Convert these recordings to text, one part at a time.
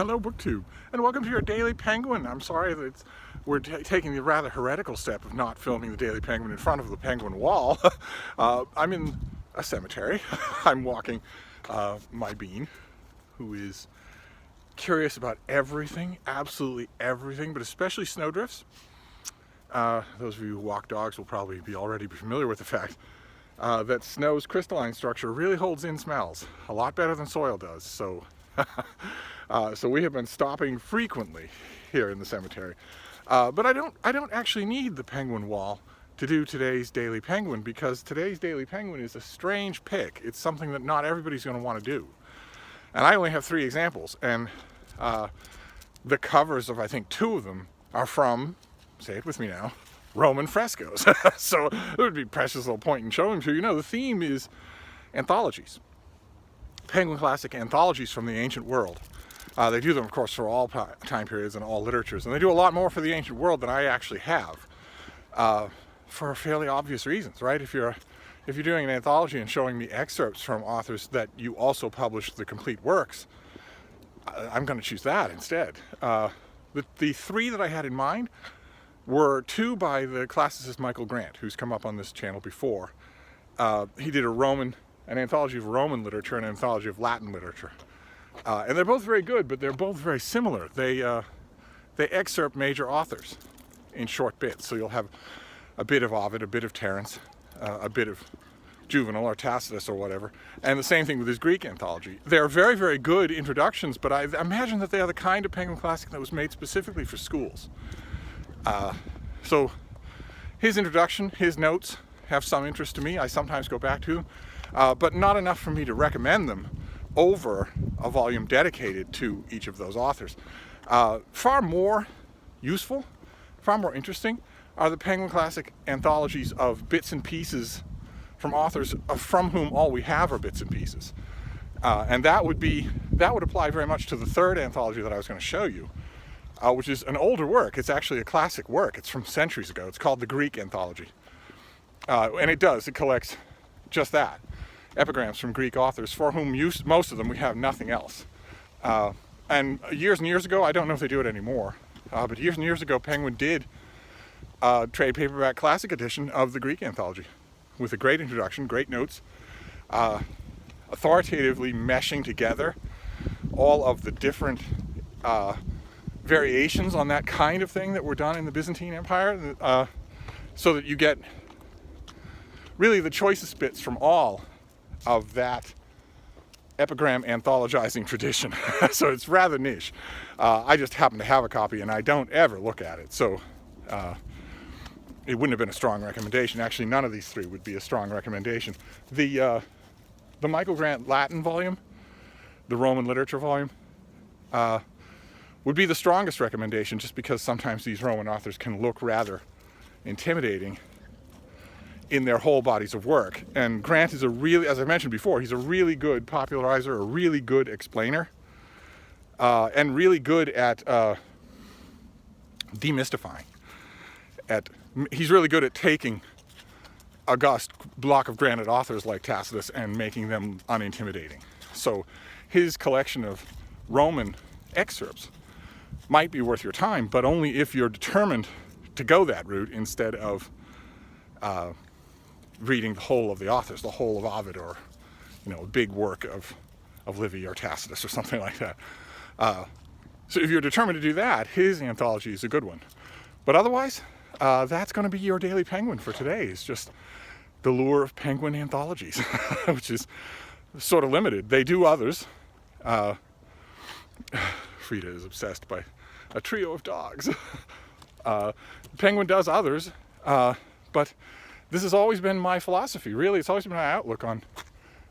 Hello, BookTube, and welcome to your Daily Penguin. I'm sorry that we're taking the rather heretical step of not filming the Daily Penguin in front of the Penguin wall. I'm in a cemetery. I'm walking my bean, who is curious about everything, absolutely everything, but especially snowdrifts. Those of you who walk dogs will probably already be familiar with the fact that snow's crystalline structure really holds in smells a lot better than soil does. So we have been stopping frequently here in the cemetery. But I don't actually need the penguin wall to do today's Daily Penguin, because today's Daily Penguin is a strange pick. It's something that not everybody's going to want to do. And I only have 3 examples, and the covers of, I think, 2 of them are from, say it with me now, Roman frescoes. So there would be precious little point in showing to you. The theme is anthologies. Penguin classic anthologies from the ancient world. They do them, of course, for all time periods and all literatures, and they do a lot more for the ancient world than I actually have, for fairly obvious reasons, right? If you're doing an anthology and showing me excerpts from authors that you also publish the complete works, I'm going to choose that instead. The 3 that I had in mind were 2 by the classicist Michael Grant, who's come up on this channel before. He did an anthology of Roman literature and an anthology of Latin literature. And they're both very good, but they're both very similar. They excerpt major authors in short bits. So you'll have a bit of Ovid, a bit of Terence, a bit of Juvenal or Tacitus or whatever. And the same thing with his Greek anthology. They're very, very good introductions, but I imagine that they are the kind of Penguin classic that was made specifically for schools. So his introduction, his notes have some interest to me. I sometimes go back to them, but not enough for me to recommend them over a volume dedicated to each of those authors. Far more useful, far more interesting are the Penguin Classic anthologies of bits and pieces from authors from whom all we have are bits and pieces. And that would apply very much to the 3rd anthology that I was going to show you, which is an older work. It's actually a classic work. It's from centuries ago. It's called the Greek Anthology. And it collects just that. Epigrams from Greek authors for whom most of them we have nothing else. And years and years ago, I don't know if they do it anymore, but years and years ago, Penguin did a trade paperback classic edition of the Greek Anthology with a great introduction, great notes, authoritatively meshing together all of the different variations on that kind of thing that were done in the Byzantine Empire, so that you get really the choicest bits from all of that epigram anthologizing tradition. So it's rather niche. I just happen to have a copy and I don't ever look at it, so it wouldn't have been a strong recommendation. Actually, none of these 3 would be a strong recommendation. The Michael Grant Latin volume, the Roman literature volume, would be the strongest recommendation, just because sometimes these Roman authors can look rather intimidating in their whole bodies of work. And Grant is as I mentioned before, he's a really good popularizer, a really good explainer, and really good at demystifying. He's really good at taking august block of granite authors like Tacitus and making them unintimidating. So his collection of Roman excerpts might be worth your time, but only if you're determined to go that route instead of reading the whole of the authors, the whole of Ovid, or a big work of Livy or Tacitus or something like that. So if you're determined to do that, his anthology is a good one. But otherwise, that's going to be your Daily Penguin for today. It's just the lure of Penguin anthologies, which is sort of limited. They do others. Frida is obsessed by a trio of dogs. Penguin does others, but this has always been my philosophy. Really, it's always been my outlook on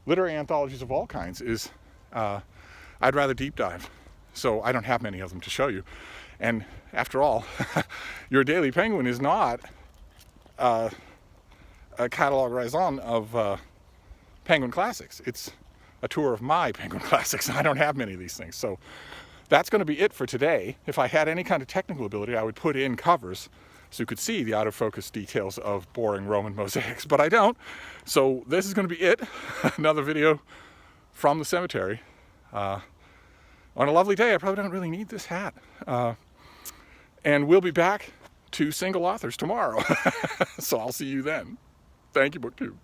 literary anthologies of all kinds is I'd rather deep dive. So I don't have many of them to show you. And after all, your Daily Penguin is not a catalogue raison of Penguin classics. It's a tour of my Penguin classics. I don't have many of these things. So that's going to be it for today. If I had any kind of technical ability, I would put in covers so you could see the out-of-focus details of boring Roman mosaics, but I don't. So this is going to be it. Another video from the cemetery. on a lovely day, I probably don't really need this hat. And we'll be back to single authors tomorrow. So I'll see you then. Thank you, BookTube.